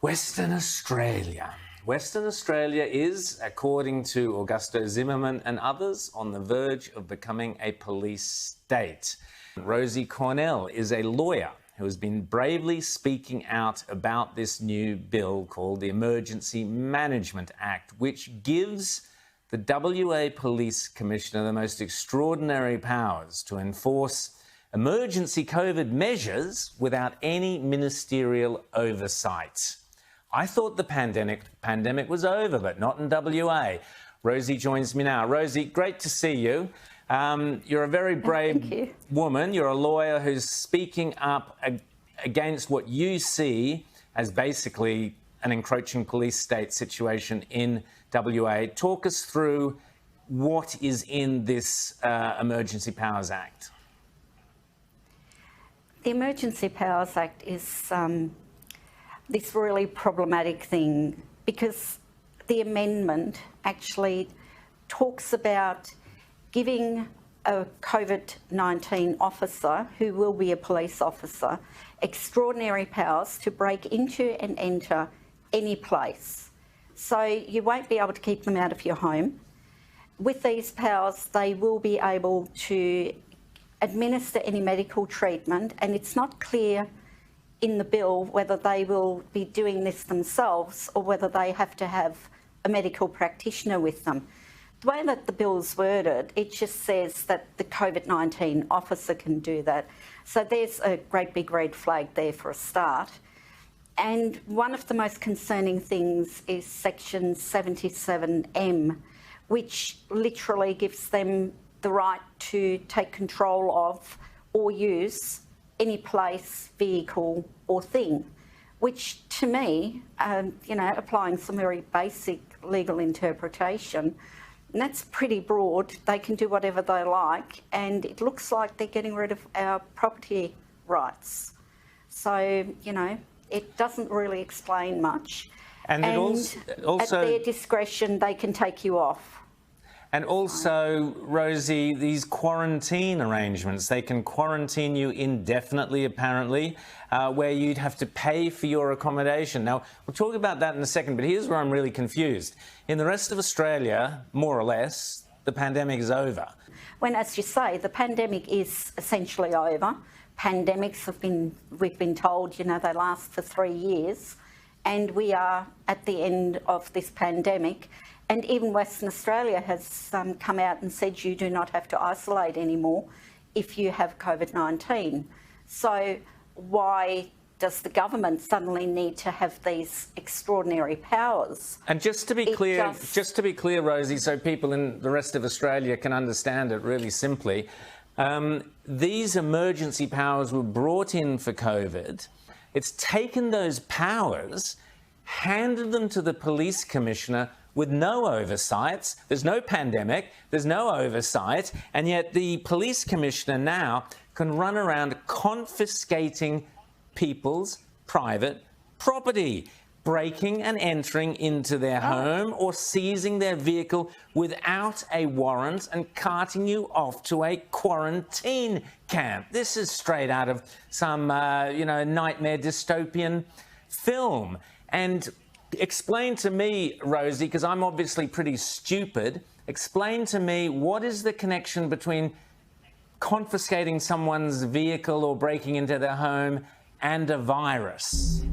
Western Australia. Western Australia is, according to Augusto Zimmermann and others, on the verge of becoming a police state. Rosie Cornell is a lawyer who has been bravely speaking out about this new bill called the Emergency Management Act, which gives the WA Police Commissioner the most extraordinary powers to enforce emergency COVID measures without any ministerial oversight. I thought the pandemic was over, but not in WA. Rosie joins me now. Rosie, great to see you. You're a very brave woman. You're a lawyer who's speaking up against what you see as basically an encroaching police state situation in WA. Talk us through what is in this Emergency Powers Act. The Emergency Powers Act is this really problematic thing because the amendment actually talks about giving a COVID-19 officer, who will be a police officer, extraordinary powers to break into and enter any place. So you won't be able to keep them out of your home. With these powers, they will be able to administer any medical treatment, and it's not clear in the bill whether they will be doing this themselves or whether they have to have a medical practitioner with them. The way that the bill's worded, it just says that the COVID-19 officer can do that. So there's a great big red flag there for a start. And one of the most concerning things is Section 77M, which literally gives them the right to take control of or use any place, vehicle or thing, which to me, applying some very basic legal interpretation, and that's pretty broad. They can do whatever they like, and it looks like they're getting rid of our property rights. So, it doesn't really explain much. And also at their discretion, they can take you off. And also, Rosie, these quarantine arrangements, they can quarantine you indefinitely, apparently, where you'd have to pay for your accommodation. Now, we'll talk about that in a second, but here's where I'm really confused. In the rest of Australia, more or less, the pandemic is over. When, as you say, the pandemic is essentially over. Pandemics we've been told, they last for 3 years, and we are at the end of this pandemic. And even Western Australia has come out and said you do not have to isolate anymore if you have COVID-19. So why does the government suddenly need to have these extraordinary powers? And just to be clear, Rosie, so people in the rest of Australia can understand it really simply, these emergency powers were brought in for COVID. It's taken those powers, handed them to the police commissioner with no oversight. There's no pandemic, there's no oversight, and yet the police commissioner now can run around confiscating people's private property, breaking and entering into their home or seizing their vehicle without a warrant and carting you off to a quarantine camp. This is straight out of some, nightmare dystopian film. And explain to me, Rosie, because I'm obviously pretty stupid, explain to me what is the connection between confiscating someone's vehicle or breaking into their home and a virus?